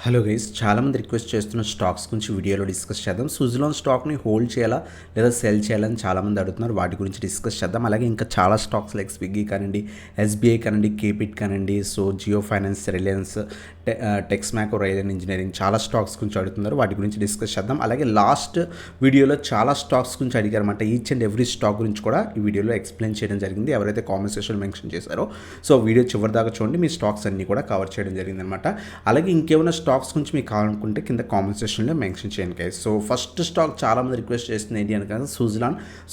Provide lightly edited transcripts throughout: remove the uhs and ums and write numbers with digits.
Hello guys, చాలామంది request చేస్తున్న stocks గురించి వీడియోలో డిస్కస్ చేద్దాం. సుజలాన్ స్టాక్ని హోల్డ్ చేయాలా లేదా సెల్ చేయాలని చాలామంది అడుగుతున్నారు. వాటి గురించి డిస్కస్ చేద్దాం. అలాగే ఇంకా చాలా స్టాక్స్ లైక్ స్విగ్గీ కానివ్వండి, ఎస్బీఐ కానివ్వండి, కేపిట్ కానివ్వండి, so Jio Finance, Reliance, Texmaco, Rail Engineering చాలా స్టాక్స్ గురించి అడుగుతున్నారు. వాటి గురించి డిస్కస్ చేద్దాం. అలాగే లాస్ట్ వీడియోలో చాలా స్టాక్స్ గురించి అడిగారన్నమాట. ఈచ్ అండ్ ఎవ్రీ స్టాక్ గురించి కూడా ఈ వీడియోలో ఎక్స్ప్లెయిన్ చేయడం జరిగింది. ఎవరైతే కామెంట్ సెక్షన్లో మెన్షన్ చేశారో సో వీడియో చివరి దాకా చూడండి. మీ స్టాక్స్ అన్నీ కూడా కవర్ చేయడం జరిగింది అనమాట. అలాగే ఇంకేమైనా స్టాక్స్ గురించి మీకు కావాలనుకుంటే కింద కామెంట్ సెక్షన్లో మెన్షన్ చేయండి గైస్. సో ఫస్ట్ స్టాక్ చాలామంది రిక్వెస్ట్ చేస్తుంది ఏంటి అనగా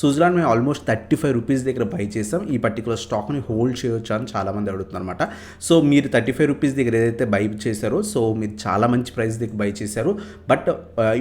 సుజలాన్ మేము ఆల్మోస్ట్ 35 రూపీస్ దగ్గర బై చేసాం. ఈ పర్టికులర్ స్టాక్ని హోల్డ్ చేయొచ్చు అని చాలామంది అడుగుతున్నారు అనమాట. సో మీరు 35 రూపీస్ దగ్గర ఏదైతే బై చేశారో సో మీరు చాలా మంచి ప్రైస్ దగ్గర బై చేశారు. బట్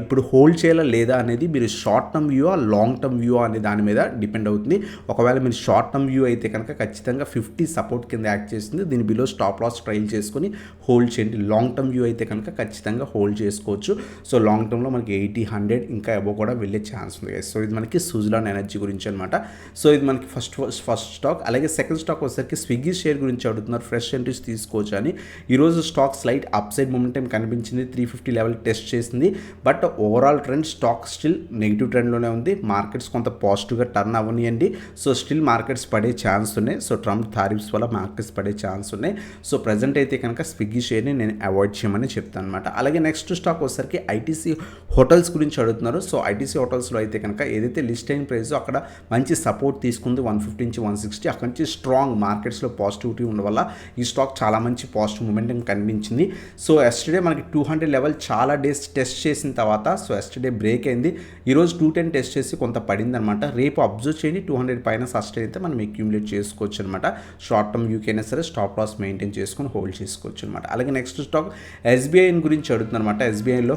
ఇప్పుడు హోల్డ్ చేయాలా లేదా అనేది మీరు short term view long term view అనే దాని మీద డిపెండ్ అవుతుంది. ఒకవేళ మీరు షార్ట్ టర్మ్ వ్యూ అయితే కనుక ఖచ్చితంగా 50 సపోర్ట్ కింద యాక్ట్ చేస్తుంది. దీని బిలో స్టాప్ లాస్ ట్రైల్ చేసుకొని హోల్డ్ చేయండి. లాంగ్ టర్మ్ వ్యూ అయితే కనుక ఖచ్చితంగా హోల్డ్ చేసుకోవచ్చు. సో లాంగ్ టర్మ్లో మనకి 80, 100 ఇంకా అబో కూడా వెళ్ళే ఛాన్స్ ఉంది. సో ఇది మనకి సుజలాన్ ఎనర్జీ గురించి అనమాట. సో ఇది మనకి ఫస్ట్ స్టాక్. అలాగే సెకండ్ స్టాక్ వచ్చేసరికి స్విగ్గీ షేర్ గురించి అడుగుతున్నారు. ఫ్రెష్ ఎంట్రీస్ తీసుకోవచ్చు అని. ఈరోజు stock slight upside momentum కనిపించింది. 350 లెవెల్ టెస్ట్ చేసింది. But overall trend stock still negative ట్రెండ్లోనే ఉంది. మార్కెట్స్ కొంత పాజిటివ్గా టర్న్ అవ్వనియండి. సో స్టిల్ మార్కెట్స్ పడే ఛాన్స్ ఉన్నాయి. సో ట్రంప్ టారిఫ్స్ వల్ల మార్కెట్స్ పడే ఛాన్స్ ఉన్నాయి. సో ప్రజెంట్ అయితే కనుక స్విగ్గీ షేర్ని నేను అవాయిడ్ చేయమని చెప్తాను అనమాట. అలాగే నెక్స్ట్ స్టాక్ వచ్చేసరికి ఐటీసీ హోటల్స్ గురించి అడుగుతున్నారు. సో ఐటీసీ హోటల్స్లో అయితే కనుక ఏదైతే లిస్ట్ అయిన ప్రైస్ అక్కడ మంచి సపోర్ట్ తీసుకుంది 150 నుంచి 160. అక్కడి నుంచి స్ట్రాంగ్ మార్కెట్స్లో పాజిటివిటీ ఉండడం వల్ల ఈ స్టాక్ చాలా మంచి పాజిటివ్ మూమెంటం కనిపించింది. సో ఎస్టర్డే మనకి 200 లెవెల్ చాలా డేస్ టెస్ట్ చేసిన తర్వాత సో ఎస్టర్డే బ్రేక్ అయింది. ఈరోజు 210 టెస్ట్ చేసి కొంత పడింది అనమాట. రేపు అబ్జర్వ్ చేయండి. 200 పైన సస్టైన్ అయితే మనం అక్యూములేట్ చేసుకోవచ్చు అనమాట. షార్ట్ టర్మ్ యూకైనా సరే స్టాప్ లాస్ మెయింటైన్ చేసుకొని హోల్డ్ చేసుకోవచ్చు అనమాట. అలాగే నెక్స్ట్ స్టాక్ ఎస్బీఐ గురించి అడుగుతుంది అనమాట. ఎస్బీఐలో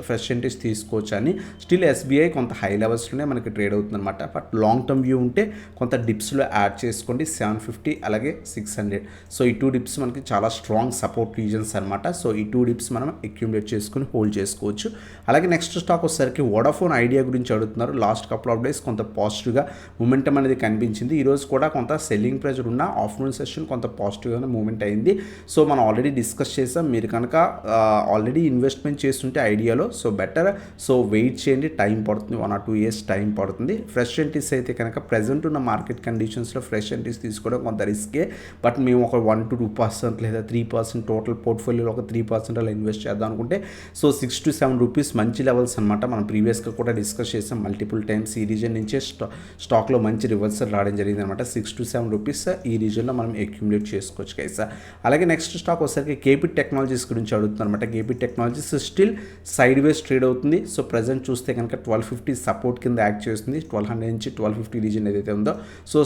ఫ్రెష్ ఎంట్రీస్ తీసుకోవచ్చు అని. స్టిల్ ఎస్బీఐ కొంత హై లెవెల్స్లోనే మనకి ట్రేడ్ అవుతుంది అనమాట. బట్ లాంగ్ టర్మ్ వ్యూ ఉంటే కొంత డిప్స్లో యాడ్ చేసుకోండి. 750 అలాగే 600. సో ఈ 2 డిప్స్ మనకి చాలా స్ట్రాంగ్ సపోర్ట్ రీజన్స్ అనమాట. సో ఈ 2 డిప్స్ మనం అక్యూములేట్ చేసుకుని హోల్డ్ చేసుకోవచ్చు. అలాగే నెక్స్ట్ స్టాక్ వచ్చేసరికి వోడాఫోన్ ఐడియా గురించి అడుగుతున్నారు. లాస్ట్ కపుల్ ఆఫ్ డేస్ కొంత పాజిటివ్గా మూమెంటం అనేది కనిపించింది. ఈరోజు కూడా కొంత సెల్లింగ్ ప్రెజర్ ఉన్న ఆఫ్టర్నూన్ సెషన్ కొంత పాజిటివ్గానే మూమెంట్ అయింది. సో మనం ఆల్రెడీ డిస్కస్ చేసాం. మీరు కనుక ఆల్రెడీ ఇన్వెస్ట్మెంట్ చేస్తుంటే ఐడియాలో సో బెటర్. సో వెయిట్ చేయండి. టైం పడుతుంది. 1 or 2 years టైం పడుతుంది. ఫ్రెష్ ఎంట్రీస్ అయితే కనుక ప్రజెంట్ ఉన్న మార్కెట్ కండిషన్స్లో ఫ్రెష్ ఎంట్రీస్ తీసుకోవడం కొంత రిస్కే. బట్ మేము ఒక 1 to 2% లేదా 3% టోటల్ పోర్ట్ఫోలియోలో ఒక 3% అలా ఇన్వెస్ట్ చేద్దాం అనుకుంటే సో 6 to 7 రూపీస్ మంచి లెవెల్స్ అనమాట. మనం ప్రీవియస్గా కూడా డిస్కస్ చేసాం మల్టిపుల్ టైమ్స్. ఈ రీజన్ నుంచే స్టాక్లో మంచి రివర్సల్ రావడం జరిగింది అనమాట. 6 to 7 రూపీస్ ఈ రీజన్లో మనం అక్యూములేట్ చేసుకోవచ్చు గైస్. అలాగే నెక్స్ట్ స్టాక్ వచ్చేసరికి కేపిట్ టెక్నాలజీస్ గురించి అడుగుతున్నారు అనమాట. KPIT Technologies still sideways trade అవుతుంది. సో ప్రజెంట్ చూస్తే కనుక 1250 సపోర్ట్ కింద యాక్ట్ చేస్తుంది. 1200 నుంచి 1250 రీజన్ ఏదైతే ఉందో సో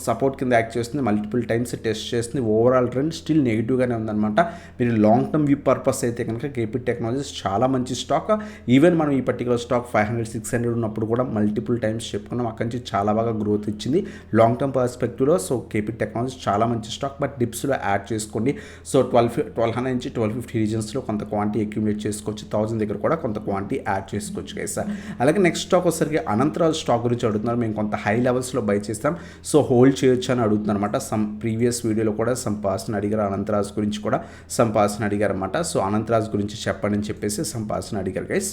సపోర్ట్ కింద యాక్ట్ చేస్తుంది. మల్టిపుల్ టైమ్స్ టెస్ట్ చేస్తుంది. ఓవరాల్ ట్రెండ్ స్టిల్ నెగిటివ్గానే ఉందన్నమాట. మీరు లాంగ్ టర్మ్ వ్యూ పర్పస్ అయితే కనుక కేపిట్ టెక్నాలజీస్ చాలా మంచి స్టాక్. ఈవెన్ మనం ఈ పర్టికులర్ స్టాక్ 500, 600 ఉన్నప్పుడు కూడా మల్టిపుల్ టైమ్స్ చెప్పుకున్నాం. అక్కడి నుంచి చాలా బాగా గ్రోత్ ఇచ్చింది లాంగ్ టర్మ్ పర్స్పెక్టివ్లో. సో కేపిట్ టెక్నాలజీస్ చాలా మంచి స్టాక్. బట్ డిప్స్లో యాడ్ చేసుకోండి. సో 1200 నుంచి 1250 రీజన్స్లో కొంత క్వాంటిటీ అక్యూములేట్ చేసుకోవచ్చు. 1000 దగ్గర కూడా కొంత క్వాంటిటీ యాడ్ చేసుకోవచ్చు గైస్. అలాగే నెక్స్ట్ స్టాక్ వచ్చేసరికి అనంతరాజ్ స్టాక్ గురించి అడుగుతున్నారు. మేము కొంత హై లెవెల్స్లో బై చేస్తాం. సో హోల్డ్ చేయొచ్చు అని అడుగుతున్నారు అనమాట. సమ్ ప్రీవియస్ వీడియోలో కూడా సమ్ పర్సన్ అడిగారు. అనంతరాజ్ గురించి కూడా సమ్ పర్సన్ అడిగారు అనమాట. సో అనంతరాజ్ గురించి చెప్పండి అని చెప్పేసి సమ్ పర్సన్ అడిగారు గైస్.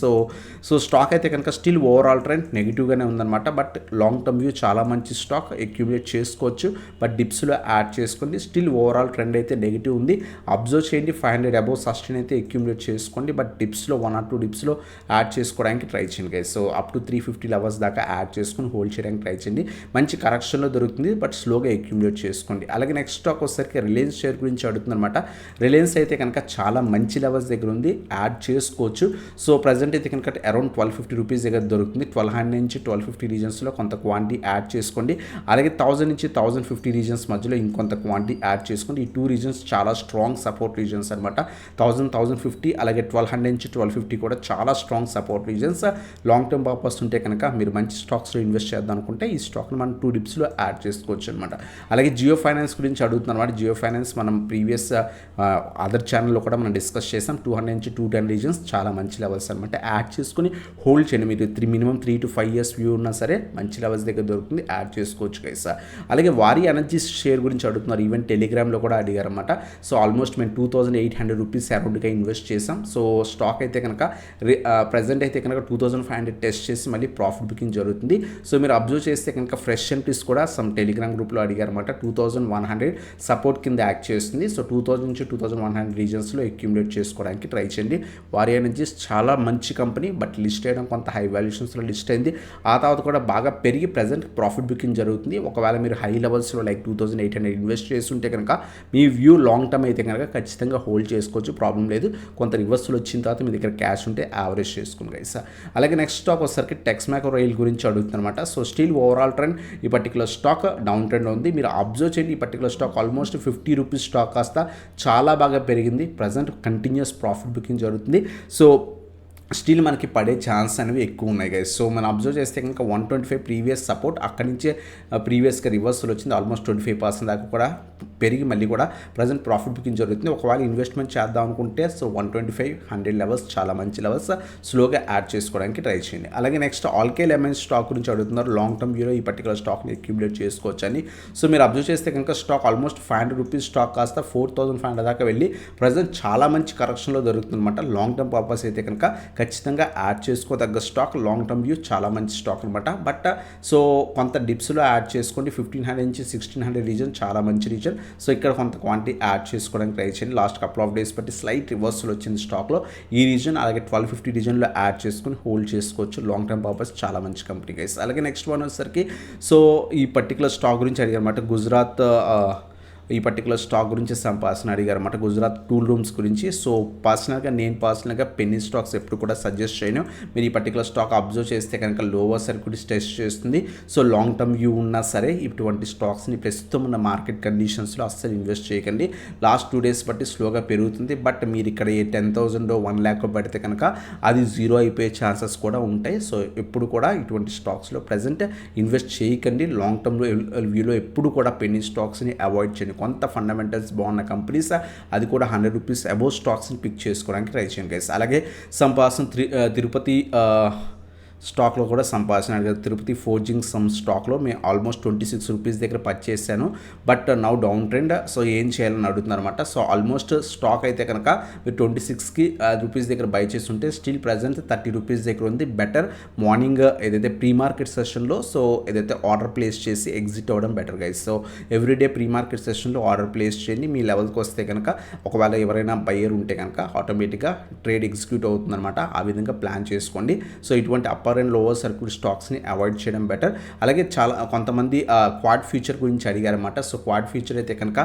సో స్టాక్ అయితే కనుక స్టిల్ ఓవరాల్ ట్రెండ్ నెగిటివ్గానే ఉందన్నమాట. బట్ లాంగ్ టర్మ్ వ్యూ చాలా మంచి స్టాక్ అక్యూములేట్ చేసుకోవచ్చు. బట్ డిప్స్లో యాడ్ చేసుకోండి. స్టిల్ ఓవరాల్ ట్రెండ్ అయితే నెగిటివ్ ఉంది. అబ్జర్వ్ చేయండి. 500 అబోవ్ సస్టైన్ అయితే అక్యూములేట్ చేసుకోండి. బట్ డిప్స్లో 1 or 2 డిప్స్లో యాడ్ చేసుకోవడానికి ట్రై చేయండి guys. So up to 350 levels దాకా యాడ్ చేసుకుని హోల్డ్ చేయడానికి ట్రై చేయండి. మంచి కరెక్షన్లో దొరుకుతుంది. బట్ స్లోగా అక్యూములేట్ చేసుకోండి. అలాగే నెక్స్ట్ స్టాక్ వచ్చేసరికి రిలయన్స్ షేర్ గురించి అడుగుతుంది అనమాట. రిలయన్స్ అయితే కనుక చాలా మంచి లెవెల్స్ దగ్గర ఉంది. యాడ్ చేసుకోవచ్చు. సో ప్రజెంట్ అయితే కనుక అరౌండ్ 1250 రూపీస్ దగ్గర దొరుకుతుంది. 1200 నుంచి 1250 రీజన్స్లో కొంత క్వాంటిటీ యాడ్ చేసుకోండి. అలాగే 1000 నుంచి 1050 రీజన్స్ మధ్యలో ఇంకొంత క్వాంటిటీ యాడ్ చేసుకోండి. ఈ 2 రీజన్స్ చాలా స్ట్రాంగ్ సపోర్ట్ రీజన్స్ అనమాట. 1000, 1050 అలాగే 1200 నుంచి 1250 కూడా చాలా strong support reasons. Long term purpose ఉంటే కనుక మీరు మంచి స్టాక్స్లో ఇన్వెస్ట్ చేద్దాం అనుకుంటే ఈ స్టాక్ని మనం 2 డిప్స్లో యాడ్ చేసుకోవచ్చు అనమాట. అలాగే జియో ఫైనాన్స్ గురించి అడుగుతున్నారు అనమాట. జియో ఫైనాన్స్ మనం ప్రీవియస్ అదర్ ఛానల్ ఛానల్లో కూడా మనం డిస్కస్ చేసాం. 200 నుంచి 210 రీజన్స్ చాలా మంచి లెవెల్స్ అనమాట. యాడ్ చేసుకుని హోల్డ్ చేయండి. మీరు మినిమం 3 to 5 years వ్యూ ఉన్నా సరే మంచి లెవెల్స్ దగ్గర దొరుకుతుంది, యాడ్ చేసుకోవచ్చు గైస్. అలాగే వారి ఎనర్జీ షేర్ గురించి అడుగుతున్నారు, ఈవెన్ టెలిగ్రామ్లో కూడా అడిగారు అనమాట. సో ఆల్మోస్ట్ మేము 2800 రూపీస్ అరౌండ్గా ఇన్వెస్ట్ చేసాం. సో స్టాక్ అయితే కనుక ప్రజెంట్ అయితే కనుక 2500 టెస్ట్ చేసి మళ్ళీ ప్రాఫిట్ బుకింగ్ జరుగుతుంది. సో మీరు అబ్జర్వ్ చేస్తే కనుక ఫ్రెష్ ఎంట్రీస్ కూడా సమ్ టెలిగ్రామ్ గ్రూప్లో అడిగారు అనమాట. 2100 సపోర్ట్ కింద యాక్ట్ చేస్తుంది. సో 2000 నుంచి 2100 రీజన్స్లో అక్యూములేట్ చేసుకోవడానికి ట్రై చేయండి. వారి ఎనర్జీస్ చాలా మంచి కంపెనీ, బట్ లిస్ట్ చేయడం కొంత హై వాల్యుయేషన్స్లో లిస్ట్ అయింది. ఆ తర్వాత కూడా బాగా పెరిగి ప్రజెంట్ ప్రాఫిట్ బుకింగ్ జరుగుతుంది. ఒకవేళ మీరు హై లెవెల్స్లో లైక్ 2800 ఇన్వెస్ట్ చేస్తుంటే కనుక మీ వ్యూ లాంగ్ టర్మ్ అయితే కనుక ఖచ్చితంగా హోల్డ్ చేసుకోవచ్చు, ప్రాబ్లం లేదు. కొంత రివర్సల్ వచ్చిన తర్వాత మీ దగ్గర క్యాష్ ఉంటే యావరేజ్ చేసుకుని గైస్. అలాగే నెక్స్ట్ స్టాక్ వచ్చేసరికి టెక్స్మాకో రైల్ గురించి అడుగుతుందన్నమాట. సో స్టిల్ ఓవరాల్ ట్రెండ్ ఈ పర్టికులర్ స్టాక్ డౌన్ ట్రెండ్ ఉంది. మీరు అబ్జర్వ్ చేయండి, ఈ particular stock almost 50 rupees stock కాస్త చాలా బాగా పెరిగింది. ప్రజెంట్ కంటిన్యూస్ ప్రాఫిట్ బుకింగ్ జరుగుతుంది. సో స్టిల్ మనకి పడే ఛాన్స్ అనేవి ఎక్కువ ఉన్నాయి గైస్. సో మనం అబ్జర్వ్ చేస్తే కనుక 125 ప్రీవియస్ సపోర్ట్, అక్కడి నుంచే ప్రీవియస్గా రివర్సల్ వచ్చింది. ఆల్మోస్ట్ 25% దాకా కూడా పెరిగి మళ్ళీ కూడా ప్రజెంట్ ప్రాఫిట్ బుకింగ్ జరుగుతుంది. ఒకవేళ ఇన్వెస్ట్మెంట్ చేద్దాం అనుకుంటే సో 125-100 లెవెల్స్ చాలా మంచి లెవెల్స్, స్లోగా యాడ్ చేసుకోవడానికి ట్రై చేయండి. అలాగే నెక్స్ట్ ఆల్కేల్ ఎంఎన్ స్టాక్ గురించి అడుగుతున్నారు. లాంగ్ టర్మ్ వ్యూలో ఈ పర్టికులర్ స్టాక్ని అక్యూములేట్ చేసుకోవచ్చు అని. సో మీరు అబ్జర్వ్ చేస్తే కనుక స్టాక్ ఆల్మోస్ట్ 500 రూపీస్ స్టాక్ కాస్త 4500 దాకా వెళ్ళి ప్రజెంట్ చాలా మంచి కరెక్షన్లో దొరుకుతుందన్నమాట. లాంగ్ టర్మ్ పర్పస్ అయితే కనుక ఖచ్చితంగా యాడ్ చేసుకోదగ్గ స్టాక్. లాంగ్ టర్మ్ వ్యూ చాలా మంచి స్టాక్ అనమాట. బట్ సో కొంత డిప్స్లో యాడ్ చేసుకోండి. 1500 నుంచి 1600 రీజన్ చాలా మంచి రీజన్. సో ఇక్కడ కొంత క్వాంటిటీ యాడ్ చేసుకోవడానికి ట్రై చేయండి. లాస్ట్ కపుల్ ఆఫ్ డేస్ బట్టి స్లైట్ రివర్సల్ వచ్చింది స్టాక్లో ఈ రీజన్. అలాగే 1250 రీజన్లో యాడ్ చేసుకుని హోల్డ్ చేసుకోవచ్చు. లాంగ్ టర్మ్ పర్పస్ చాలా మంచి కంపెనీ గైస్. అలాగే నెక్స్ట్ వన్ వచ్చేసరికి సో ఈ పర్టికులర్ స్టాక్ గురించి అడిగారు అనమాట. గుజరాత్ ఈ పర్టికులర్ స్టాక్ గురించి సంపాదన అడిగారు అనమాట. గుజరాత్ టూల్ రూమ్స్ గురించి. సో నేను పర్సనల్గా పెన్నీ స్టాక్స్ ఎప్పుడు కూడా సజెస్ట్ చేయను. మీరు ఈ పర్టికులర్ స్టాక్ అబ్జర్వ్ చేస్తే కనుక లోవర్ సర్క్యూట్ టెస్ట్ చేస్తుంది. సో లాంగ్ టర్మ్ వ్యూ ఉన్నా సరే ఇటువంటి స్టాక్స్ని ప్రస్తుతం ఉన్న మార్కెట్ కండిషన్స్లో అస్సలు ఇన్వెస్ట్ చేయకండి. లాస్ట్ 2 days బట్టి స్లోగా పెరుగుతుంది. బట్ మీరు ఇక్కడ 10,000 1 lakh పెడితే కనుక అది జీరో అయిపోయే ఛాన్సెస్ కూడా ఉంటాయి. సో ఎప్పుడు కూడా ఇటువంటి స్టాక్స్లో ప్రజెంట్ ఇన్వెస్ట్ చేయకండి. లాంగ్ టర్మ్ వ్యూలో ఎప్పుడు కూడా పెన్నీ స్టాక్స్ని అవాయిడ్ చేయండి. కొంత ఫండమెంటల్స్ బాగున్న కంపెనీస్, అది కూడా 100 రూపీస్ అబోవ్ స్టాక్స్ని పిక్ చేసుకోవడానికి ట్రై చేయండి గైస్. అలాగే సంపాసన్ తిరుపతి స్టాక్లో కూడా సంపాదన అడిగారు. తిరుపతి ఫోర్జింగ్ సమ్ స్టాక్లో మేము ఆల్మోస్ట్ 26 రూపీస్ దగ్గర పర్చేస్ చేశాను. But now down trend. So ఏం చేయాలని అడుగుతున్నారు అనమాట. సో ఆల్మోస్ట్ స్టాక్ అయితే కనుక మీరు 26 రూపీస్ దగ్గర బై చేస్తుంటే స్టిల్ ప్రజెంట్ 30 రూపీస్ దగ్గర ఉంది. బెటర్ మార్నింగ్ ఏదైతే ప్రీ మార్కెట్ సెషన్లో సో ఏదైతే ఆర్డర్ ప్లేస్ చేసి ఎగ్జిట్ అవ్వడం better guys. So everyday pre market సెషన్లో ఆర్డర్ ప్లేస్ చేయండి. మీ లెవెల్కి వస్తే కనుక ఒకవేళ ఎవరైనా బయ్యర్ ఉంటే కనుక ఆటోమేటిక్గా ట్రేడ్ ఎగ్జిక్యూట్ అవుతుందన్నమాట. ఆ విధంగా ప్లాన్ చేసుకోండి. సో ఇటువంటి అప్పర్ అండ్ లోవర్ సర్క్యూట్ స్టాక్స్ని అవాయిడ్ చేయడం బెటర్. అలాగే చాలా కొంతమంది క్వాడ్ ఫ్యూచర్ గురించి అడిగారన్నమాట. సో క్వాడ్ ఫ్యూచర్ అయితే కనుక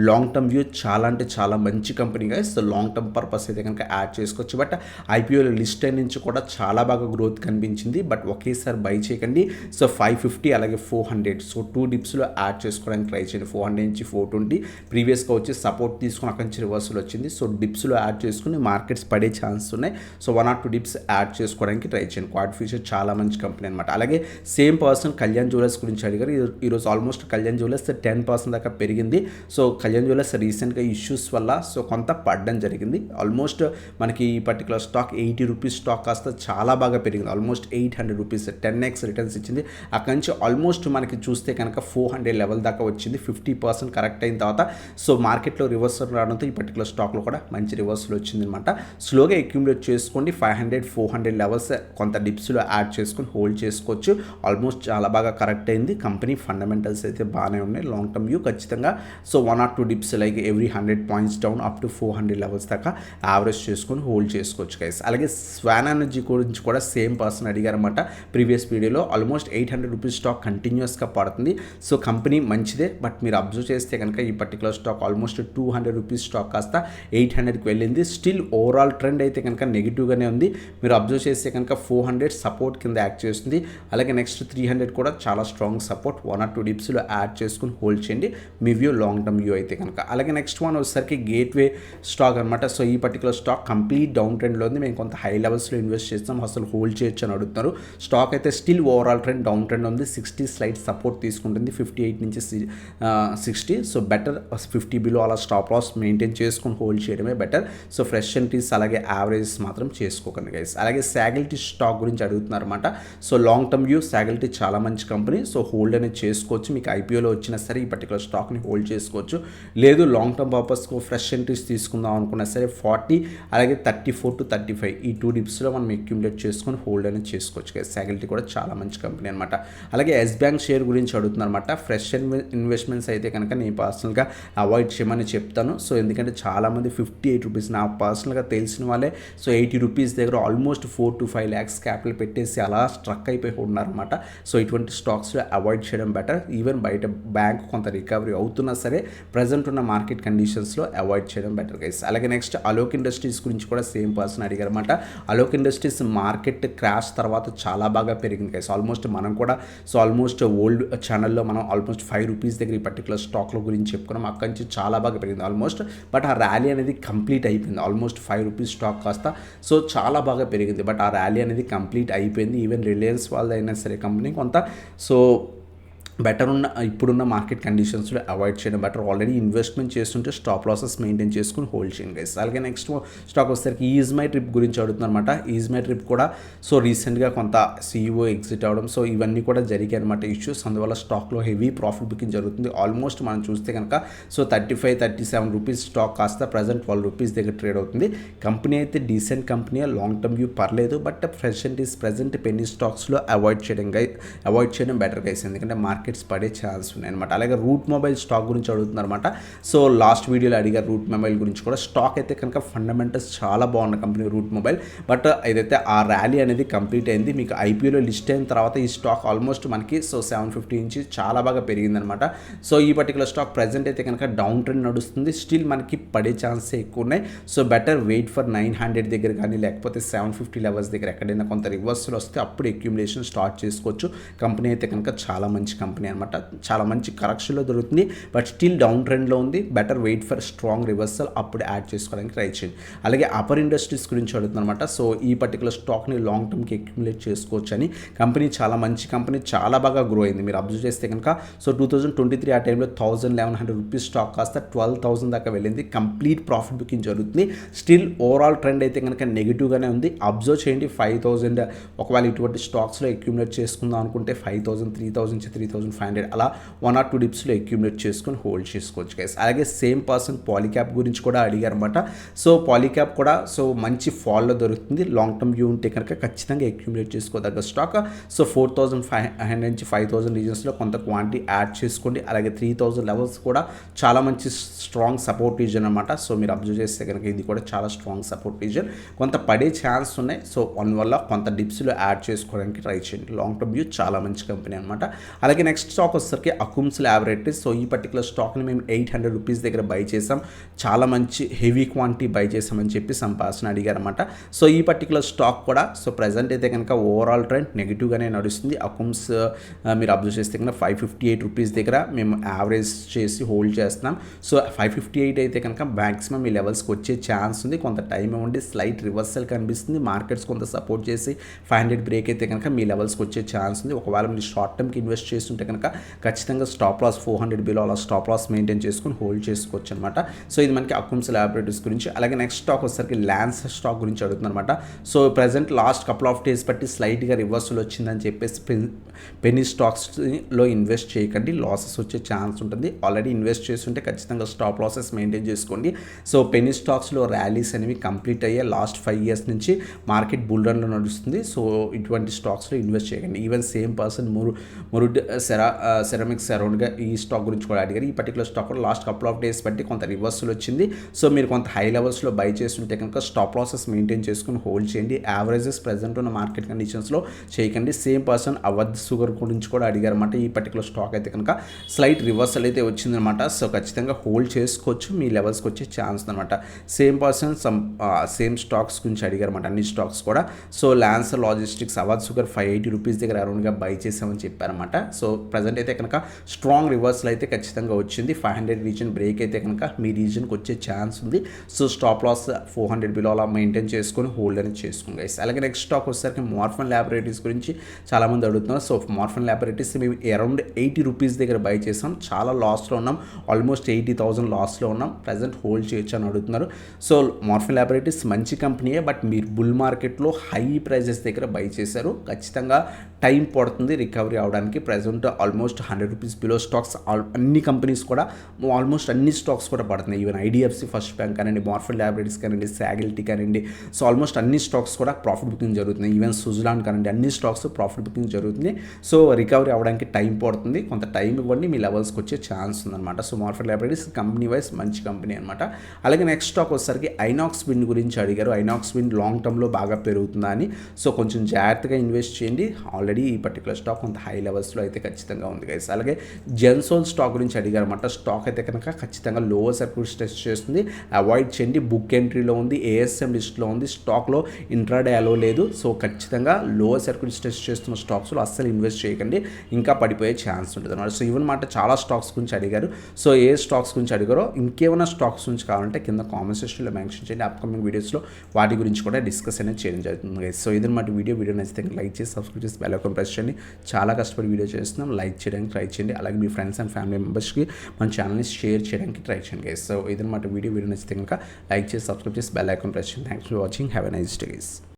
లాంగ్ టర్మ్ వ్యూ చాలా అంటే చాలా మంచి company guys. So long term purpose అయితే కనుక యాడ్ చేసుకోవచ్చు. బట్ ఐపీఓలో లిస్ట్ అయిన నుంచి కూడా చాలా బాగా గ్రోత్ కనిపించింది. బట్ ఒకేసారి బై చేయకండి. సో 550 అలాగే 400 సో 2 డిప్స్లో యాడ్ చేసుకోవడానికి ట్రై చేయండి. 400 నుంచి 420 ప్రీవియస్గా వచ్చి సపోర్ట్ తీసుకుని అక్కడి నుంచి రివర్సల్ వచ్చింది. సో డిప్స్లో యాడ్ చేసుకుని మార్కెట్స్ పడే ఛాన్స్ ఉన్నాయి. సో 1 or 2 డిప్స్ యాడ్ చేసుకోవడానికి ట్రై చేయండి. క్వాడ్ ఫ్యూచర్ చాలా మంచి కంపెనీ అనమాట. అలాగే సేమ్ పర్సన్ కళ్యాణ్ జ్యువెలర్స్ గురించి అడిగారు. ఈరోజు ఆల్మోస్ట్ కళ్యాణ్ జ్యువెలర్స్ 10% దాకా పెరిగింది. సో కళ్యాణ్ జ్యువెలర్స్ రీసెంట్గా ఇష్యూస్ వల్ల సో కొంత పడడం జరిగింది. ఆల్మోస్ట్ మనకి ఈ పర్టికులర్ స్టాక్ 80 రూపీస్ స్టాక్ కాస్త చాలా బాగా పెరిగింది. ఆల్మోస్ట్ 800 రూపీస్ 10x రిటర్న్స్ ఇచ్చింది. అక్కడి నుంచి ఆల్మోస్ట్ మనకి చూస్తే కనుక 400 లెవెల్ దాకా వచ్చింది. 50% కరెక్ట్ అయిన తర్వాత సో మార్కెట్లో రివర్సల్ రావడంతో ఈ పర్టికులర్ స్టాక్లో కూడా మంచి రివర్సల్ వచ్చింది అనమాట. స్లోగా అక్యూములేట్ చేసుకోండి. 500-400 లెవెల్స్ కొంత డిప్స్లో యాడ్ చేసుకొని హోల్డ్ చేసుకోవచ్చు. ఆల్మోస్ట్ చాలా బాగా కరెక్ట్ అయింది. కంపెనీ ఫండమెంటల్స్ అయితే బాగానే ఉన్నాయి. లాంగ్ టర్మ్ వ్యూ ఖచ్చితంగా so 1 or 2 dips like every 100 points down up to 400 levels దాకా యావరేజ్ చేసుకొని హోల్డ్ చేసుకోవచ్చు గైస్. అలాగే స్వాన్ ఎనర్జీ గురించి కూడా సేమ్ పర్సన్ అడిగారన్నమాట. ప్రీవియస్ వీడియోలో ఆల్మోస్ట్ 800 రూపీస్ స్టాక్ కంటిన్యూస్గా పడుతుంది. సో కంపెనీ మంచిదే. బట్ మీరు అబ్జర్వ్ చేస్తే కనుక ఈ particular stock almost 200 rupees stock కాస్త 800కి వెళ్ళింది. స్టిల్ ఓవరాల్ ట్రెండ్ అయితే కనుక నెగిటివ్గానే ఉంది. మీరు అబ్జర్వ్ చేస్తే కనుక 400 సపోర్ట్ సపోర్ట్ కింద యాక్ట్ చేస్తుంది. అలాగే నెక్స్ట్ 300 కూడా చాలా స్ట్రాంగ్ సపోర్ట్ 1 or 2 డిప్స్లో యాడ్ చేసుకుని హోల్డ్ చేయండి మీ వ్యూ లాంగ్ టర్మ్ వ్యూ అయితే కనుక. అలాగే నెక్స్ట్ వన్ వచ్చేసరికి గేట్వే స్టాక్ అనమాట. సో ఈ పర్టికులర్ స్టాక్ కంప్లీట్ డౌన్ ట్రెండ్లో ఉంది. మేము కొంత హై లెవెల్స్లో ఇన్వెస్ట్ చేస్తాం, అసలు హోల్డ్ చేయొచ్చు అని అడుగుతున్నారు. స్టాక్ అయితే still overall trend down trend ఉంది. 60 స్లైడ్ సపోర్ట్ తీసుకుంటుంది 58 నుంచి 60. సో బెటర్ 50 బిలో అలా స్టాప్ లాస్ మెయింటైన్ చేసుకుని హోల్డ్ చేయడమే బెటర్. సో ఫ్రెష్ ఎంట్రీస్ అలాగే యావరేజెస్ మాత్రం చేసుకోకండి గైస్. అలాగే సాగిల్టీ స్టాక్ గురించి అడుగుతున్నారు అనమాట. సో లాంగ్ టర్మ్ వ్యూ సాగిల్టీ చాలా మంచి కంపెనీ. సో హోల్డ్ అనేది చేసుకోవచ్చు. మీకు ఐపీఓలో వచ్చినా సరే ఈ పర్టికులర్ స్టాక్ని హోల్డ్ చేసుకోవచ్చు. లేదు లాంగ్ టర్మ్ పర్పస్కు ఫ్రెష్ ఎంట్రీస్ తీసుకుందాం అనుకున్నా సరే 40 అలాగే 34 to 35 ఈ 2 డిప్స్లో మనం అక్యుములేట్ చేసుకొని హోల్డ్ అనేది చేసుకోవచ్చు గైస్. సాగిల్టీ కూడా చాలా మంచి కంపెనీ అనమాట. అలాగే ఎస్ బ్యాంక్ షేర్ గురించి అడుగుతున్నారు అనమాట. ఫ్రెష్ ఇన్వెస్ట్మెంట్స్ అయితే కనుక నేను పర్సనల్గా అవాయిడ్ చేయమని చెప్తాను. సో ఎందుకంటే చాలామంది 58 రూపీస్ నా పర్సనల్గా తెలిసిన వాళ్ళే సో 80 రూపీస్ దగ్గర ఆల్మోస్ట్ 4 to 5 lakhs క్యాపిటల్ పెట్టేసి అలా స్ట్రక్ అయిపోయి ఉన్నారనమాట. సో ఇటువంటి స్టాక్స్లో అవాయిడ్ చేయడం బెటర్. ఈవెన్ బయట బ్యాంక్ కొంత రికవరీ అవుతున్నా సరే ప్రజెంట్ ఉన్న మార్కెట్ కండిషన్స్లో అవాయిడ్ చేయడం బెటర్ గైస్. అలాగే నెక్స్ట్ అలోక్ ఇండస్ట్రీస్ గురించి కూడా సేమ్ పర్సన్ అడిగారన్నమాట. అలోక్ ఇండస్ట్రీస్ మార్కెట్ క్రాష్ తర్వాత చాలా బాగా పెరిగింది గైస్. ఆల్మోస్ట్ మనం కూడా సో ఆల్మోస్ట్ ఓల్డ్ ఛానల్లో మనం ఆల్మోస్ట్ 5 రూపీస్ దగ్గర ఈ పర్టికులర్ స్టాక్ల గురించి చెప్పుకున్నాం. అక్కడి నుంచి చాలా బాగా పెరిగింది ఆల్మోస్ట్. బట్ ఆ ర్యాలీ అనేది కంప్లీట్ అయిపోయింది. ఆల్మోస్ట్ 5 రూపీస్ స్టాక్ కాస్త సో చాలా బాగా పెరిగింది. బట్ ఆ ర్యాలీ అనేది కంప్లీట్ అయిపోయింది. ఈవెన్ రిలయన్స్ వాళ్ళదైనా సరే కంపెనీ కొంత సో బెటర్ ఉన్న ఇప్పుడున్న మార్కెట్ కండిషన్స్లో అవాయిడ్ చేయడం బెటర్. ఆల్రెడీ ఇన్వెస్ట్మెంట్ చేస్తుంటే స్టాప్ లాసెస్ మెయింటైన్ చేసుకుని హోల్డ్ చేయండి గైస్. అలాగే నెక్స్ట్ స్టాక్ వచ్చేసరికి ఈజ్ మై ట్రిప్ గురించి అడుగుతున్నమాట. ఈజ్ మై ట్రిప్ కూడా సో రీసెంట్గా కొంత CEO ఎగ్జిట్ అవ్వడం సో ఇవన్నీ కూడా జరిగాయి అనమాట ఇష్యూస్. అందువల్ల స్టాక్లో హెవీ ప్రాఫిట్ బుకింగ్ జరుగుతుంది. ఆల్మోస్ట్ మనం చూస్తే కనుక సో 35-37 రూపీస్ స్టాక్ కాస్త ప్రజెంట్ 12 రూపీస్ దగ్గర ట్రేడ్ అవుతుంది. కంపెనీ అయితే decent company, long term view పర్లేదు. బట్ ప్రెసెంట్ పెన్నీ స్టాక్స్లో అవాయిడ్ చేయడం బెటర్ గైస్. ఎందుకంటే మార్కెట్ పడే ఛాన్స్ ఉన్నాయి అనమాట. అలాగే రూట్ మొబైల్ స్టాక్ గురించి అడుగుతున్నారు అనమాట. సో లాస్ట్ వీడియోలో అడిగారు రూట్ మొబైల్ గురించి కూడా. స్టాక్ అయితే కనుక ఫండమెంటల్స్ చాలా బాగున్న కంపెనీ రూట్ మొబైల్. బట్ ఏదైతే ఆ ర్యాలీ అనేది కంప్లీట్ అయింది. మీకు ఐపీఓలో లిస్ట్ అయిన తర్వాత ఈ స్టాక్ ఆల్మోస్ట్ మనకి సో 750 నుంచి చాలా బాగా పెరిగిందనమాట. సో ఈ పర్టికులర్ స్టాక్ ప్రజెంట్ అయితే కనుక డౌన్ ట్రెండ్ నడుస్తుంది. స్టిల్ మనకి పడే ఛాన్సే ఎక్కువ ఉన్నాయి. సో బెటర్ వెయిట్ ఫర్ 900 దగ్గర కానీ లేకపోతే 750 లెవెల్స్ దగ్గర ఎక్కడైనా కొంత రివర్సల్ వస్తే అప్పుడు అక్యుములేషన్ స్టార్ట్ చేసుకోవచ్చు. కంపెనీ అయితే కనుక చాలా మంచి కంపెనీ అనమాట. చాలా మంచి కరెక్షన్లో దొరుకుతుంది. బట్ స్టిల్ డౌన్ ట్రెండ్లో ఉంది. Better wait for strong reversal అప్పుడు యాడ్ చేసుకోవడానికి ట్రై చేయండి. అలాగే అపర్ ఇండస్ట్రీస్ గురించి అడుగుతుంది అనమాట. సో ఈ పర్టికులర్ స్టాక్ని లాంగ్ టర్మ్కి అక్యుములేట్ చేసుకోవచ్చు అని. కంపెనీ చాలా మంచి కంపెనీ, చాలా బాగా గ్రో అయింది. మీరు అబ్జర్వ్ చేస్తే కనుక సో 2023 ఆ టైంలో 1100 రూపీస్ స్టాక్ కాస్త 12,000 దాకా వెళ్ళింది. కంప్లీట్ ప్రాఫిట్ బుకింగ్ జరుగుతుంది. స్టిల్ ఓవరాల్ ట్రెండ్ అయితే కనుక నెగిటివ్గానే ఉంది. అబ్జర్వ్ చేయండి 5,000 ఒకవేళ ఇటువంటి స్టాక్స్లో అక్యుములేట్ చేసుకుందాం అనుకుంటే 5,000, 3,000 నుంచి 3,500 అలా 1 or 2 డిప్స్లో అక్యుములేట్ చేసుకొని హోల్డ్ చేసుకోవచ్చు గైస్. అలాగే సేమ్ పర్సన్ పాలీక్యాప్ గురించి కూడా అడిగారు అనమాట. సో పాలీక్యాప్ కూడా సో మంచి ఫాల్లో దొరుకుతుంది. లాంగ్ టర్మ్ వ్యూ ఉంటే కనుక ఖచ్చితంగా అక్యుములేట్ చేసుకోదగ్గ స్టాక్. సో 4,500 నుంచి 5,000 రీజన్స్లో కొంత క్వాంటిటీ యాడ్ చేసుకోండి. అలాగే 3,000 లెవెల్స్ కూడా చాలా మంచి స్ట్రాంగ్ సపోర్ట్ రీజన్ అనమాట. సో మీరు అబ్జర్వ్ చేస్తే కనుక ఇది కూడా చాలా స్ట్రాంగ్ సపోర్ట్ రీజన్. కొంత పడే ఛాన్స్ ఉన్నాయి. సో వల్ల కొంత డిప్స్లో యాడ్ చేసుకోవడానికి ట్రై చేయండి. లాంగ్ టర్మ్ వ్యూ చాలా మంచి కంపెనీ అనమాట. అలాగే నెక్స్ట్ స్టాక్ వచ్చేసరికి అకుమ్స్ ల్యాబొరేటరీస్. సో ఈ పర్టికులర్ స్టాక్ని మేము 800 రూపీస్ దగ్గర బై చేసాం. చాలా మంచి హెవీ క్వాంటిటీ బై చేసామని చెప్పి సంపాసన అడిగారన్నమాట. సో ఈ పర్టికులర్ స్టాక్ కూడా సో ప్రజెంట్ అయితే కనుక ఓవరాల్ ట్రెండ్ నెగిటివ్గానే నడుస్తుంది. అకుమ్స్ మీరు అబ్జర్వ్ చేస్తే కనుక 558 రూపీస్ దగ్గర మేము యావరేజ్ చేసి హోల్డ్ చేస్తున్నాం. సో 558 అయితే కనుక మ్యాక్సిమం ఈ లెవెల్స్కి వచ్చే ఛాన్స్ ఉంది. కొంత టైం ఇవ్వండి. స్లైట్ రివర్సల్ కనిపిస్తుంది. మార్కెట్స్ కొంత సపోర్ట్ చేసి 500 బ్రేక్ అయితే కనుక మీ లెవెల్స్కి వచ్చే ఛాన్స్ ఉంది. ఒకవేళ మీరు షార్ట్ టర్మ్కి ఇన్వెస్ట్ చేస్తుంటే కనుక ఖచ్చితంగా స్టాప్ లాస్ 400 బిలో అలా స్టాప్ లాస్ మెయింటైన్ చేసుకుని హోల్డ్ చేసుకోవచ్చు అనమాట. సో ఇది మనకి అకుమ్స్ ల్యాబొరేటరీస్ గురించి. అలాగే నెక్స్ట్ స్టాక్ వచ్చేసరికి ల్యాన్స్ స్టాక్ గురించి అడుగుతుందన్నమాట. So present last couple of days బట్టి స్లైట్గా రివర్సల్ వచ్చిందని చెప్పేసి పెన్నీ స్టాక్స్లో ఇన్వెస్ట్ చేయకండి. లాసెస్ వచ్చే ఛాన్స్ ఉంటుంది. ఆల్రెడీ ఇన్వెస్ట్ చేస్తుంటే ఖచ్చితంగా స్టాప్ లాసెస్ మెయింటైన్ చేసుకోండి. సో పెన్నీ స్టాక్స్లో ర్యాలీస్ అనేవి కంప్లీట్ అయ్యే లాస్ట్ 5 years నుంచి మార్కెట్ బుల్ రన్లో నడుస్తుంది. సో ఇటువంటి స్టాక్స్లో ఇన్వెస్ట్ చేయకండి. ఈవెన్ సేమ్ పర్సన్ మురుడ్ సెరామిక్స్ అరౌండ్గా ఈ స్టాక్ గురించి కూడా అడిగారు. ఈ పర్టికులర్ స్టాక్ కూడా లాస్ట్ కపుల్ ఆఫ్ డేస్ బట్టి కొంత రివర్సల్ వచ్చింది. సో మీరు కొంత హై లెవెల్స్లో బై చేస్తుంటే కనుక స్టాప్ లాసెస్ మెయింటైన్ చేసుకుని హోల్డ్ చేయండి. యావరేజెస్ ప్రజెంట్ ఉన్న మార్కెట్ కండిషన్స్లో చేయకండి. సేమ్ పర్సన్ అవధ్ షుగర్ గురించి కూడా అడిగారు అనమాట. ఈ పర్టికులర్ స్టాక్ అయితే కనుక స్లైట్ రివర్సల్ అయితే వచ్చిందనమాట. సో ఖచ్చితంగా హోల్డ్ చేసుకోవచ్చు, మీ లెవెల్స్కి వచ్చే ఛాన్స్ అనమాట. సేమ్ పర్సన్ సేమ్ స్టాక్స్ గురించి అడిగారు అనమాట, అన్ని స్టాక్స్ కూడా. So Lancer Logistics Avadh Sugar 580 rupees దగ్గర అరౌండ్గా బై చేసామని చెప్పారనమాట. సో ప్రజెంట్ అయితే కనుక స్ట్రాంగ్ రివర్సల్ అయితే ఖచ్చితంగా వచ్చింది. 500 రీజన్ బ్రేక్ అయితే కనుక మీ రీజన్కి వచ్చే ఛాన్స్ ఉంది. సో స్టాప్ లాస్ 400 బిలో అలా మెయింటైన్ చేసుకొని హోల్డ్ అనేది చేసుకోండి గైస్. అలాగే నెక్స్ట్ స్టాక్ వచ్చేసరికి మార్ఫన్ ల్యాబొరేటరీస్ గురించి చాలామంది అడుగుతున్నారు. సో మార్ఫన్ ల్యాబొరేటరీస్ మేము అరౌండ్ 80 రూపీస్ దగ్గర బై చేసాం. చాలా లాస్లో ఉన్నాం, ఆల్మోస్ట్ 80,000 లాస్లో ఉన్నాం. ప్రజెంట్ హోల్డ్ చేయొచ్చు అని అడుగుతున్నారు. సో మార్ఫన్ ల్యాబొరేటరీస్ మంచి కంపెనీయే, బట్ మీరు బుల్ మార్కెట్లో హై ప్రైజెస్ దగ్గర బై చేశారు. ఖచ్చితంగా టైం పడుతుంది రికవరీ అవడానికి. Present almost 100 rupees below stocks అన్ని కంపెనీస్ కూడా, ఆల్మోస్ట్ అన్ని స్టాక్స్ కూడా పడుతున్నాయి. ఈవెన్ ఐడిఎఫ్సి ఫస్ట్ బ్యాంక్ కానివ్వండి, మార్ఫన్ ల్యాబొరేటరీస్ కానివ్వండి, సాగిల్టీ కానివ్వండి. సో ఆల్మోస్ట్ అన్ని స్టాక్స్ కూడా ప్రాఫిట్ బుకింగ్ జరుగుతుంది. ఈవెన్ సుజలాన్ కానివ్వండి, అన్ని స్టాక్స్ ప్రాఫిట్ బుకింగ్ జరుగుతుంది. సో రికవరీ అవ్వడానికి టైం పడుతుంది. కొంత టైం ఇవ్వండి, మీ లెవెల్స్కి వచ్చే ఛాన్స్ ఉందన్నమాట. So Marfan laboratories company wise మంచి కంపెనీ అనమాట. అలాగే నెక్స్ట్ స్టాక్ వచ్చేసరికి ఐనాక్స్ విండ్ గురించి అడిగారు. ఐనాక్స్ విండ్ లాంగ్ టర్మ్లో బాగా పెరుగుతుందా అని. సో కొంచెం జాగ్రత్తగా ఇన్వెస్ట్ చేయండి. ఆల్రెడీ ఈ పర్టికులర్ స్టాక్ కొంత హై లెవెల్స్లో అయితే ఖచ్చితంగా ఉంది గైస్. అలాగే జెన్సోల్ స్టాక్ గురించి అడిగారు అనమాట. స్టాక్ అయితే కనుక ఖచ్చితంగా లోవర్ సర్క్యూట్ టెస్ట్ చేస్తుంది, అవాయిడ్ చేయండి. బుక్ ఎంట్రీలో ఉంది, ఏఎస్ఎం లిస్ట్లో ఉంది. స్టాక్లో ఇంట్రాడే అలో లేదు. సో ఖచ్చితంగా లోవర్ సర్క్యూట్ టెస్ట్ చేస్తున్న స్టాక్స్లో అస్సలు ఇన్వెస్ట్ చేయకండి, ఇంకా పడిపోయే ఛాన్స్ ఉంటుంది అనమాట. సో ఇవన్నమాట చాలా స్టాక్స్ గురించి అడిగారు. సో ఏ స్టాక్స్ గురించి అడిగారో ఇంకేమైనా స్టాక్స్ గురించి కావాలంటే కింద కామెంట్ సెక్షన్లో మెన్షన్ చేయండి. అప్కమింగ్ వీడియోస్లో వాటి గురించి కూడా డిస్కస్ అనేది చేయడం జరుగుతుంది. సో ఇదన్నమాట వీడియో నచ్చితే లైక్ చేసి సబ్స్క్రైబ్ చేసి బెల్ ఐకాన్ ప్రెస్ చేయండి. చాలా కష్టపడి వీడియో చేస్తున్నాం, లైక్ చేయడానికి ట్రై చేయండి. అలాగే మీ ఫ్రెండ్స్ అండ్ ఫ్యామిలీ మెంబర్స్కి మన ఛానల్ని షేర్ చేయడానికి ట్రై చేయండి గైస్. సో ఇదన్నమాట వీడియో నచ్చితే కనుక లైక్ చేసి సబ్స్క్రైబ్ చేసి బెల్ ఐకాన్ ప్రెస్ చేయండి. Thanks for watching. Have a nice day guys.